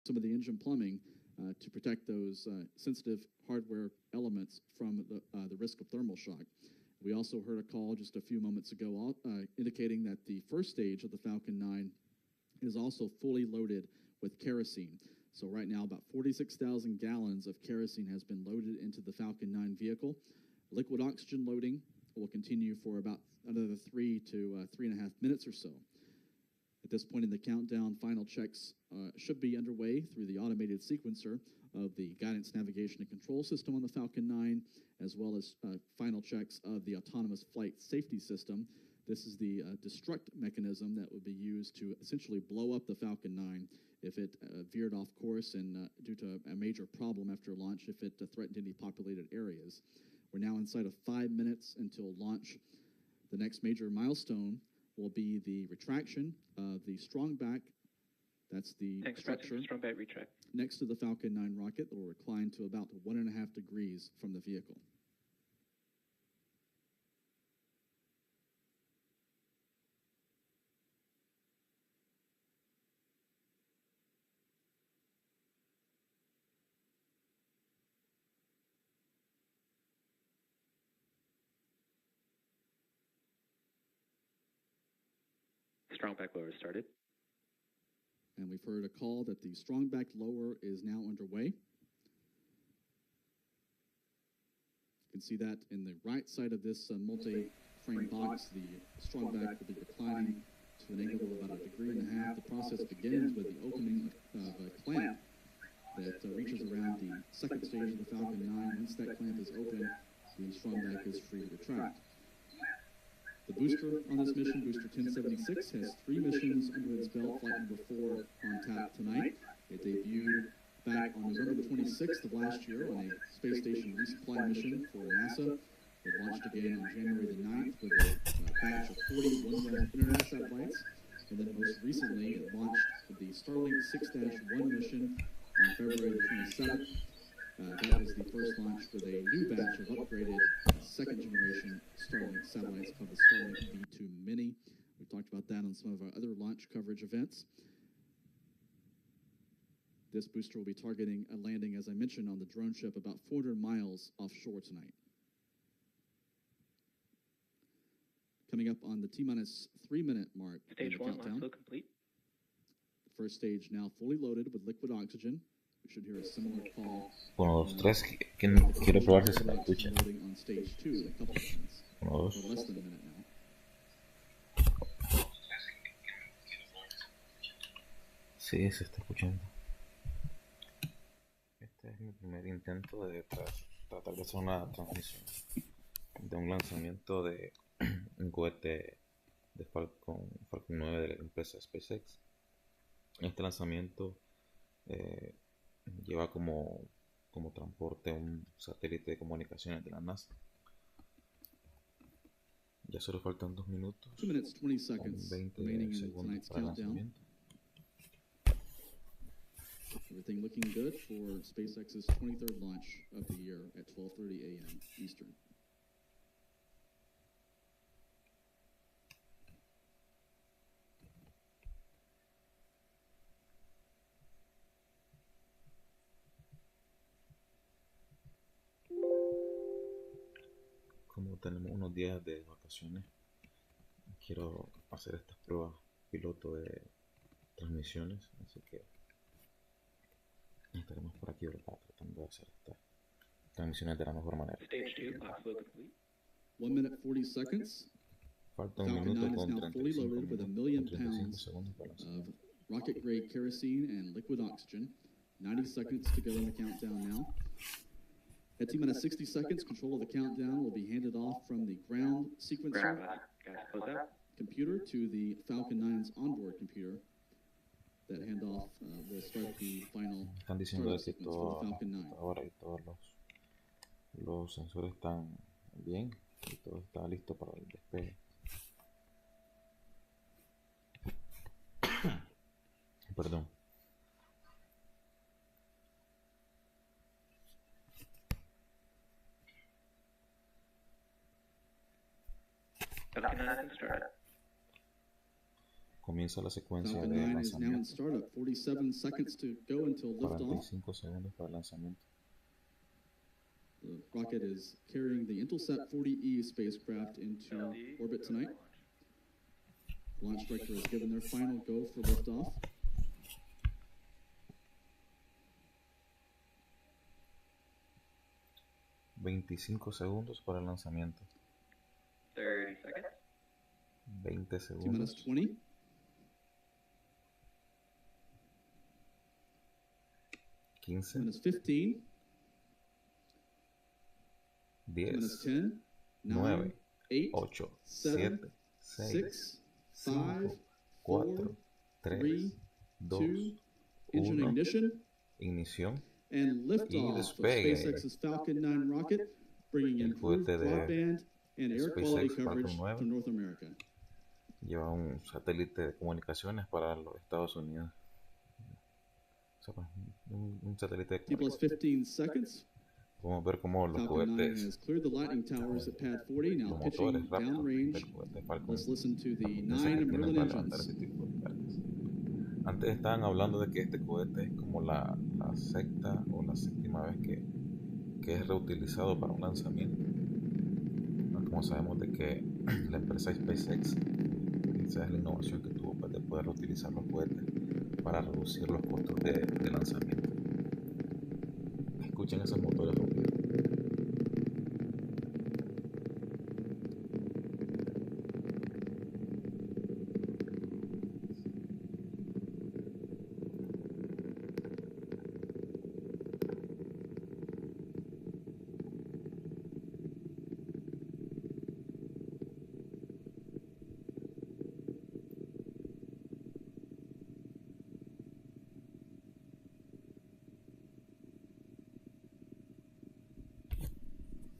some of the engine plumbing to protect those sensitive hardware elements from the risk of thermal shock. We also heard a call just a few moments ago indicating that the first stage of the Falcon 9 is also fully loaded with kerosene. So right now, about 46,000 gallons of kerosene has been loaded into the Falcon 9 vehicle. Liquid oxygen loading will continue for about another 3 to 3.5 minutes or so. At this point in the countdown, final checks should be underway through the automated sequencer of the guidance, navigation, and control system on the Falcon 9, as well as final checks of the autonomous flight safety system. This is the destruct mechanism that would be used to essentially blow up the Falcon 9 if it veered off course and due to a major problem after launch if it threatened any populated areas. We're now inside of 5 minutes until launch. The next major milestone will be the retraction of the strong back. That's the structure strong back retract next to the Falcon 9 rocket that will recline to about 1.5 degrees from the vehicle. Strong back lower started. And we've heard a call that the strong back lower is now underway. You can see that in the right side of this multi-frame box, the strong back will be reclining to an angle of about 1.5 degrees. The process begins with the opening of a clamp that reaches around the second stage of the Falcon 9. Once that clamp is open, the strong back is free to retract. The booster on this mission, Booster 1076, has 3 missions under its belt. Flight number 4 on tap tonight. It debuted back on November 26th of last year on a space station resupply mission for NASA. It launched again on January the 9th with a batch of 40 OneWeb Internet satellites. And then most recently, it launched the Starlink 6-1 mission on February the 27th. That was the first launch with a new batch of upgraded second-generation Starlink satellites called the Starlink V2 Mini. We talked about that on some of our other launch coverage events. This booster will be targeting a landing, as I mentioned, on the drone ship about 400 miles offshore tonight. Coming up on the T-minus 3-minute mark. Stage 1, launch flow complete. The first stage now fully loaded with liquid oxygen. We should hear a similar call. 1, 2, 3. Quiero probar si se me escucha. 1, 2. Less than a minute now. Sí, se está escuchando. Este es mi primer intento de tratar de hacer una transmisión de un lanzamiento de un cohete de Falcon 9 de la empresa SpaceX. Este lanzamiento lleva como transporte un satélite de comunicaciones de la NASA. Ya solo faltan 2 minutos. 2 minutes, 20 seconds. 20 segundos para el lanzamiento. Everything looking good for SpaceX's 23rd launch of the year at 12:30 a.m. Eastern. Como tenemos unos días de vacaciones, quiero hacer estas pruebas piloto de transmisiones, así que estaremos por aquí, ¿verdad? Tratando de hacer estas transmisiones de la mejor manera. Stage 2, launch flow complete. 1 minute 40 seconds. Falta un Falcon minuto 9 is con now fully 35 loaded with 1 minutos, million 35 pounds segundos para el of lanzamiento. rocket-grade kerosene and liquid oxygen. 90 seconds to go in the countdown now. At T-minus 60 seconds, control of the countdown will be handed off from the ground sequencer computer to the Falcon 9's onboard computer. That handoff will start the final Están diciendo startup que sequence for the todo Falcon 9. ahora y todos los sensores están bien y todo está listo para el despegue. Perdón. Comienza la secuencia Falcon de 9 is now in lanzamiento. startup. 47 seconds to go until liftoff. 45 segundos para el lanzamiento. The rocket is carrying the Intelsat 40E spacecraft into orbit tonight. The launch director has given their final go for liftoff. $25 segundos para el lanzamiento. 30 seconds. 20 T minus segundos. 20. 15. Minus 15. Minus 10. 10. 9. 8. 8. 7. 7. 6. 5. 4. 3. 3. 2. 2. Engine 1. ignition. Ignición. And liftoff of despegue. SpaceX's Falcon 9 rocket, bringing El improved cohete de broadband and air quality SpaceX coverage Falcon 9. to North America. Lleva un satélite de comunicaciones para los Estados Unidos. O sea, un satélite de T plus comunicaciones. 15 seconds. Podemos ver cómo los Falcon 9 cohetes, has cleared the lightning towers at pad 40, now los pitching motores rápidos downrange. del cohete Falcon. Let's listen to the piensan 9 que tienen Merlin para levantar engines. ese tipo de cargas. Antes estaban hablando de que este cohete es como la sexta o la séptima vez que es reutilizado para un lanzamiento. Como sabemos de que la empresa SpaceX, esa es la innovación que tuvo, pues, de poder reutilizar los cohetes para reducir los costos de lanzamiento. Escuchen esos motores rápidos.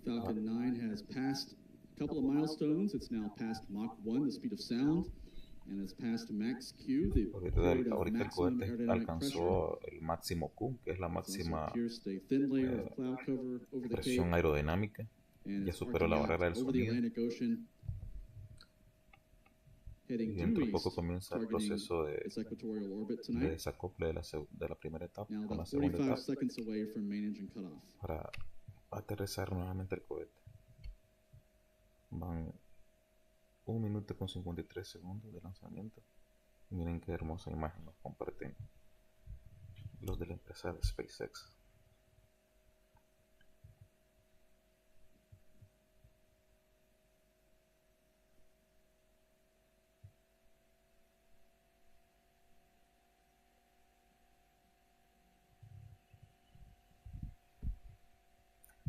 Falcon 9 has passed a couple of milestones. It's now past Mach 1, the speed of sound, and has passed Max Q, the period of Ahorita el maximum cohete aerodynamic pressure. alcanzó el máximo Q, que es la It's also máxima pierced a thin layer of cloud cover over the Cape, presión aerodinámica. and Ya it's superó la arcing barrera out del over the sonido. Atlantic Ocean, heading Y dentro due de poco east, comienza el targeting proceso its equatorial orbit de tonight. desacople de la primera etapa Now con la about segunda 45 etapa seconds away from main engine cutoff. para aterrizar nuevamente el cohete. Van 1 minuto con 53 segundos de lanzamiento. Miren qué hermosa imagen nos comparten los de la empresa de SpaceX.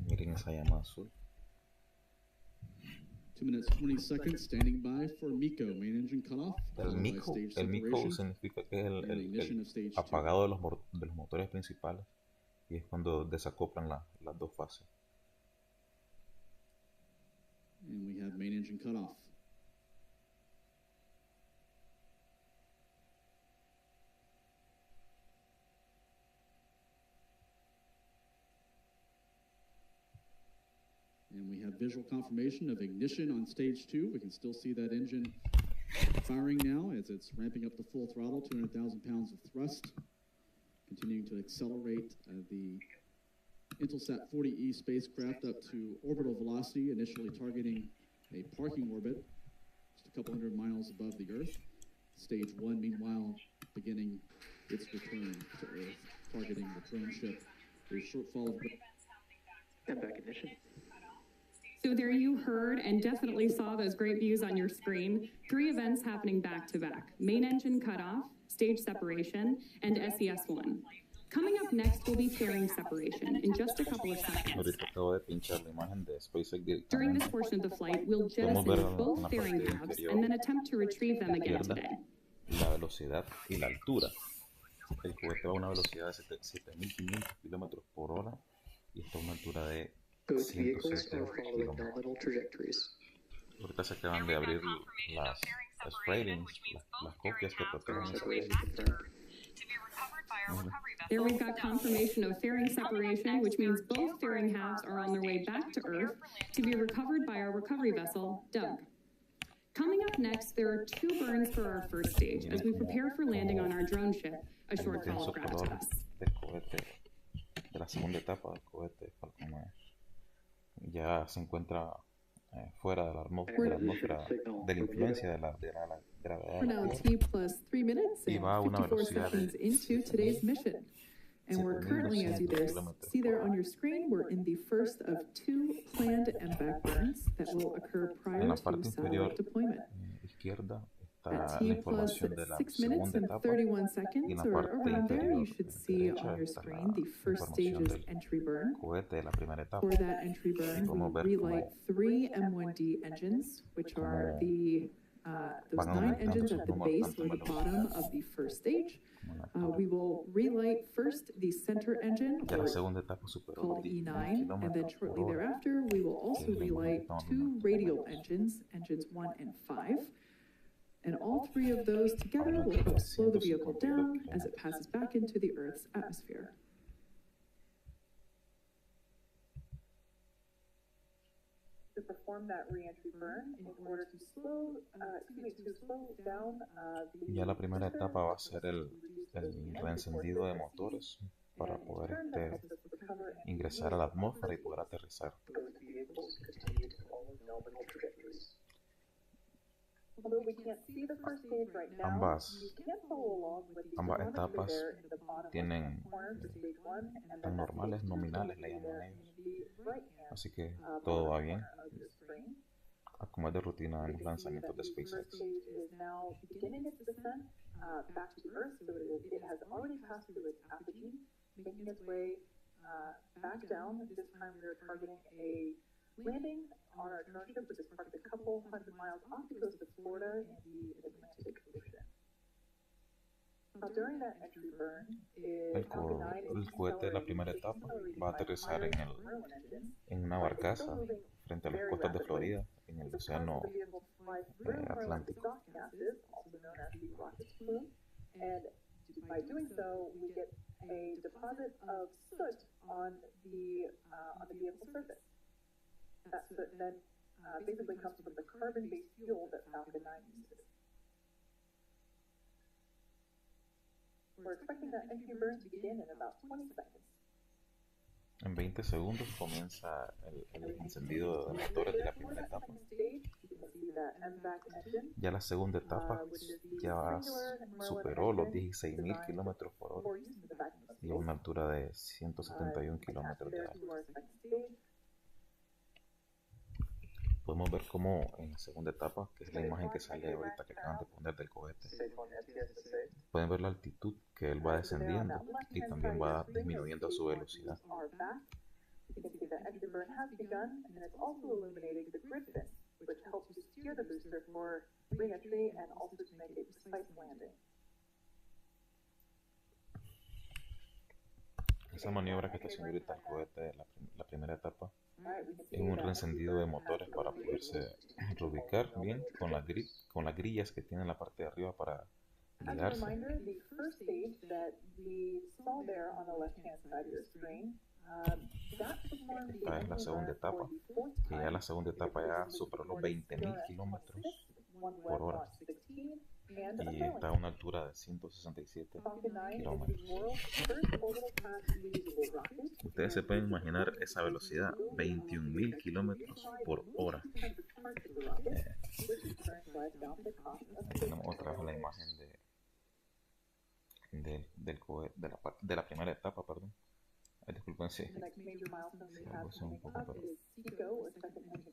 Miren esa llama azul. 2 minutes 20 seconds, standing by for MECO, main engine cutoff, El followed by mico, stage el mico separation significa que es and the ignition of stage 2. apagado de los motores principales, y es cuando desacoplan las dos fases. And we have main engine cutoff. And we have visual confirmation of ignition on stage 2. We can still see that engine firing now as it's ramping up to full throttle, 200,000 pounds of thrust, continuing to accelerate the Intelsat 40E spacecraft up to orbital velocity, initially targeting a parking orbit just a couple hundred miles above the Earth. Stage 1, meanwhile, beginning its return to Earth, targeting the drone ship. There's a shortfall of... And back ignition. So there you heard and definitely saw those great views on your screen. 3 events happening back to back. Main engine cutoff, stage separation, and SES-1. Coming up next will be fairing separation in just a couple of seconds. Ahorita acabo de pinchar la imagen de SpaceX During directamente. this portion of the flight, we'll Podemos ver jettison en both la fairing parte halves inferior and then attempt to retrieve them again izquierda today. la velocidad y la altura. El cohete va a una velocidad de 7.500 kilómetros por hora y está a una altura de Both vehicles 107 are following kilómetros. nominal trajectories. Ahorita se acaban de abrir las ratings, las copias que protegen esa Separation velocidad. confirmed. There we've got confirmation of fairing separation, which means both fairing halves are on their way back to Earth to be recovered by our recovery vessel, Doug. Coming up next, there are 2 burns for our first stage as we prepare for landing on our drone ship, a El short intenso follow color gravitas. del cohete, de la segunda etapa del cohete Falcon 9, ya se encuentra fuera de la atmósfera, de la influencia de la gravedad We're de la now Tierra, T plus 3 minutes y and va a una 54 velocidad de seconds into today's mission. And we're currently, as you 7.200 kilómetros see there por on hora. your screen, we're in the first of 2 planned MVAC burns that will occur prior En la to parte inferior satellite deployment. izquierda At está la T plus información de la 6 minutes segunda and etapa, 31 y en seconds la or parte around there, you inferior should see derecha on your está screen la the first información stage's del entry burn. cohete de la primera etapa. For that entry burn, Podemos ver we cómo relight 3 M1D engines, which are the those van 9 aumentando engines sus at the números base tanto or en the velocidad bottom of the first stage. como en altura. We will relight first the center engine, Ya la or segunda etapa superó called los 10.000 E9, and then kilómetros shortly por hora, thereafter, we will also que es el lenguaje que relight estamos 2 hablando. radial engines, engines 1 and 5. And all 3 of those together will help slow the vehicle down as it passes back into the Earth's atmosphere. To perform that re-entry burn in order to slow down the Ya la primera etapa va a ser el reencendido de motores para poder ingresar a la atmósfera y poder aterrizar. Both vehicles continue to follow nominal trajectories. Although we can't see the first stage right now, Ambas you can follow along with the ambas telemetry etapas there in the bottom tienen left-hand corner for stage 1, and tan then that normales, stage 2 nominales le telemetry llaman there ellos. in the right-hand Así que todo va bien, corner of your screen. como es de rutina en You los can see lanzamientos that de the first SpaceX. stage is now beginning its descent back to Earth, so it has already passed through its apogee, making its way back down. This time we're targeting a landing on our drone ship, which is parked a couple hundred miles off the coast of Florida in the Atlantic Ocean. Now, during that entry burn, Falcon 9 is El cohete de la primera etapa va a aterrizar en una barcaza frente a las costas de Florida, en el océano Atlántico. And by doing so, we get a deposit of soot on the vehicle surface. That soot then basically comes from the carbon-based fuel that Falcon 9 uses. We're expecting that entry burn to begin in about 20 seconds. En 20 segundos comienza el encendido de motores de la primera etapa. Ya la segunda etapa ya superó los 16.000 kilómetros por hora y a una altura de 171 kilómetros de alto. Podemos ver cómo en la segunda etapa, que es la imagen que sale ahorita que acaban de poner del cohete, pueden ver la altitud que él va descendiendo y también va disminuyendo su velocidad. You can see that entry burn has begun, and it's also illuminating the grid fin, which helps to steer the booster for re-entry and also to make a precise landing. Esa maniobra que está haciendo ahorita el cohete de la primera etapa es un reencendido de motores para poderse reubicar bien con las grillas que tiene en la parte de arriba para guiarse. As a reminder, the first stage that we saw there on the left-hand side of your screen, Esta es la segunda etapa, que ya la segunda etapa ya superó los 20.000 kilómetros por hora y está a una altura de 167 kilómetros. Ustedes se pueden imaginar esa velocidad, 21.000 kilómetros por hora. Tenemos otra vez la imagen de la primera etapa, perdón. Disculpen si algo es un poco, pero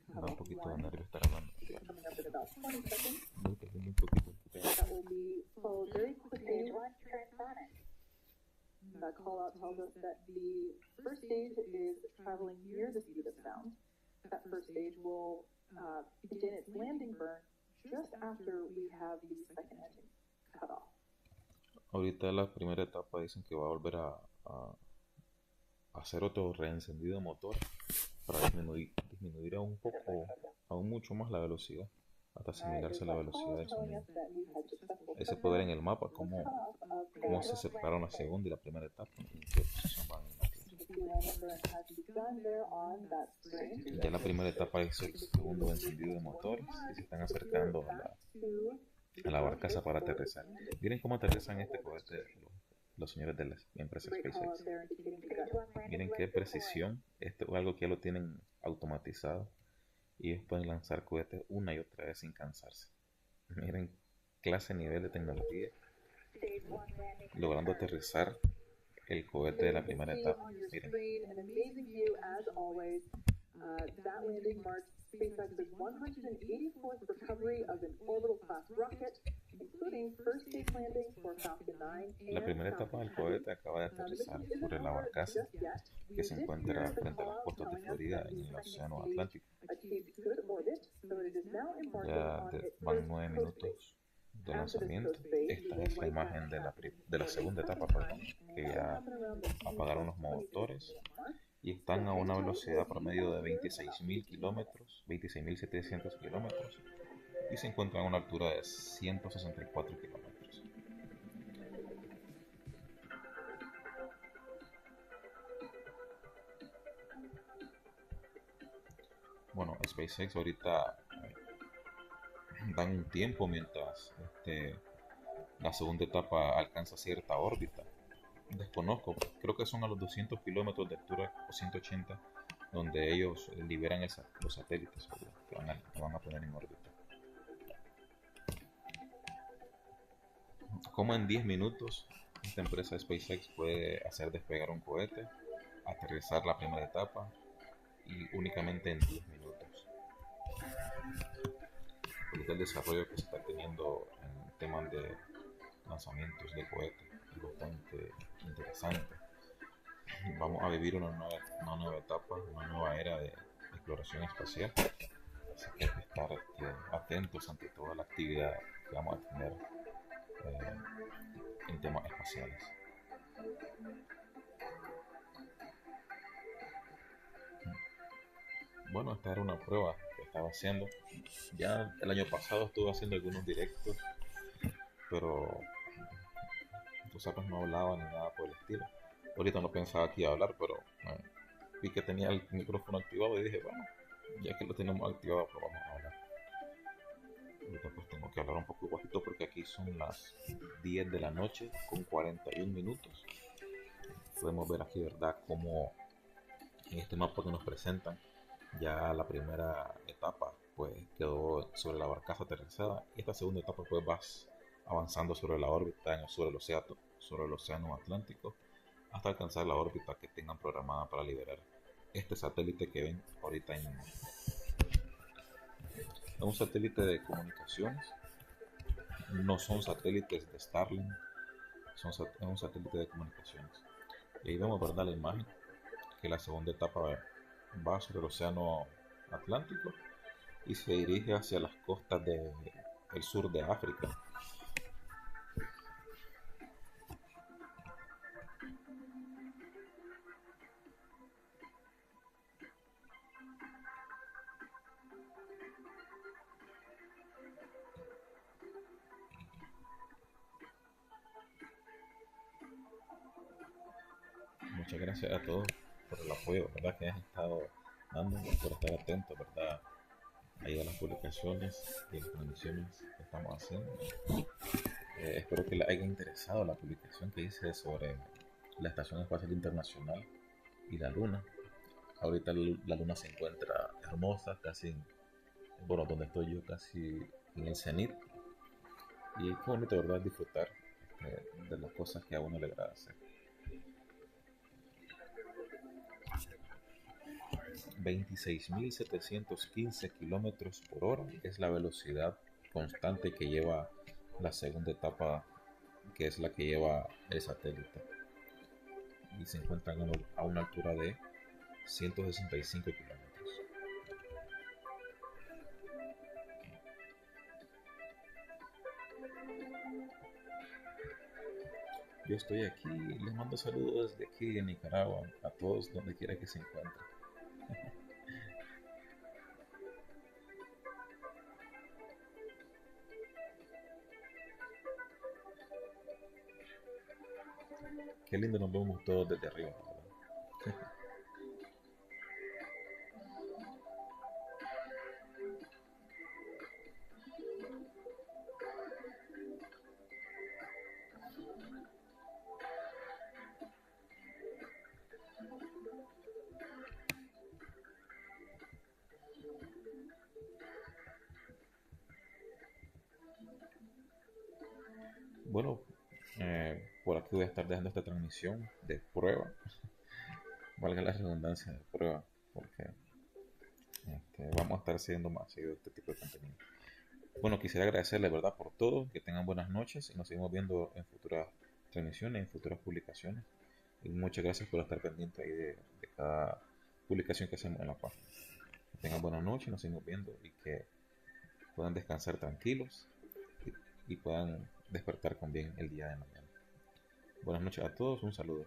me da un poquito de nervio estar hablando. Voy perdiendo un poquito. That call out tells us that the first stage is traveling near the speed of sound. That first stage will begin its landing burn just after we have the second engine cut off. Ahorita la primera etapa dicen que va a volver a hacer otro reencendido de motor para disminuir aún mucho más la velocidad, hasta asimilarse a la velocidad del sonido. Ahí se puede ver en el mapa cómo se separaron la segunda y la primera etapa y en qué posición van en la Tierra. Ya la primera etapa hizo el segundo encendido de motores y se están acercando a la barcaza para aterrizar. Miren cómo aterrizan este cohete los señores de la empresa SpaceX. Miren qué precisión. Esto es algo que ya lo tienen automatizado y ellos pueden lanzar cohetes una y otra vez sin cansarse. Miren clase nivel de tecnología, logrando aterrizar el cohete de la primera etapa. Miren. That landing marks SpaceX's 184th recovery of an orbital class rocket, including first stage landing for Falcon 9 La primera etapa del cohete acaba de aterrizar sobre la barcaza que se encuentra frente a las costas de Florida en el Océano Atlántico. Ya van 9 minutos de lanzamiento. Esta es la imagen de la segunda etapa, perdón, que ya apagaron los motores y están a una velocidad promedio de 26.000 kilómetros, 26.700 kilómetros, y se encuentran a una altura de 164 kilómetros. Bueno, SpaceX ahorita dan un tiempo mientras la segunda etapa alcanza cierta órbita. Desconozco, creo que son a los 200 kilómetros de altura o 180 donde ellos liberan los satélites que van a poner en órbita. Como en 10 minutos esta empresa SpaceX puede hacer despegar un cohete, aterrizar la primera etapa y únicamente en 10 minutos. Ahorita el desarrollo que se está teniendo en temas de lanzamientos de cohetes es bastante interesante. Vamos a vivir una nueva etapa, una nueva era de exploración espacial, así que hay que estar atentos ante toda la actividad que vamos a tener en temas espaciales. Bueno, esta era una prueba que estaba haciendo. Ya el año pasado estuve haciendo algunos directos, pero tú sabes, no hablaba ni nada por el estilo. Ahorita no pensaba que iba a hablar, pero vi que tenía el micrófono activado y dije, bueno, ya que lo tenemos activado, pues vamos a hablar. Ahorita pues tengo que hablar un poco bajito porque aquí son las 10 de la noche con 41 minutos. Podemos ver aquí, ¿verdad?, cómo en este mapa que nos presentan ya la primera etapa pues quedó sobre la barcaza aterrizada y esta segunda etapa pues vas avanzando sobre la órbita sobre el océano Atlántico hasta alcanzar la órbita que tengan programada para liberar este satélite que ven ahorita es un satélite de comunicaciones. No son satélites de Starlink, es un satélite de comunicaciones. Y ahí vemos, ¿verdad?, la imagen que la segunda etapa va sobre el océano Atlántico y se dirige hacia las costas del sur de África. Muchas gracias a todos por el apoyo, ¿verdad?, que han estado dando, por estar atentos, ¿verdad?, ahí a las publicaciones y a las transmisiones que estamos haciendo. Espero que les haya interesado la publicación que hice sobre la Estación Espacial Internacional y la Luna. Ahorita la Luna se encuentra hermosa, casi, bueno, donde estoy yo, casi en el cenit. Y qué bonito, ¿verdad?, disfrutar de las cosas que a uno le agrada hacer. 26.715 kilómetros por hora es la velocidad constante que lleva la segunda etapa, que es la que lleva el satélite, y se encuentran a una altura de 165 kilómetros. Yo estoy aquí, les mando saludos desde aquí de Nicaragua a todos donde quiera que se encuentren. Qué lindo nos vemos todos desde arriba, ¿verdad? Bueno, por aquí voy a estar dejando esta transmisión de prueba, valga la redundancia de prueba, porque vamos a estar haciendo más seguido este tipo de contenido. Bueno, quisiera agradecerles, ¿verdad?, por todo, que tengan buenas noches y nos seguimos viendo en futuras transmisiones, en futuras publicaciones. Y muchas gracias por estar pendiente ahí de cada publicación que hacemos en la página. Que tengan buenas noches, nos seguimos viendo y que puedan descansar tranquilos y puedan despertar con bien el día de mañana. Buenas noches a todos, un saludo.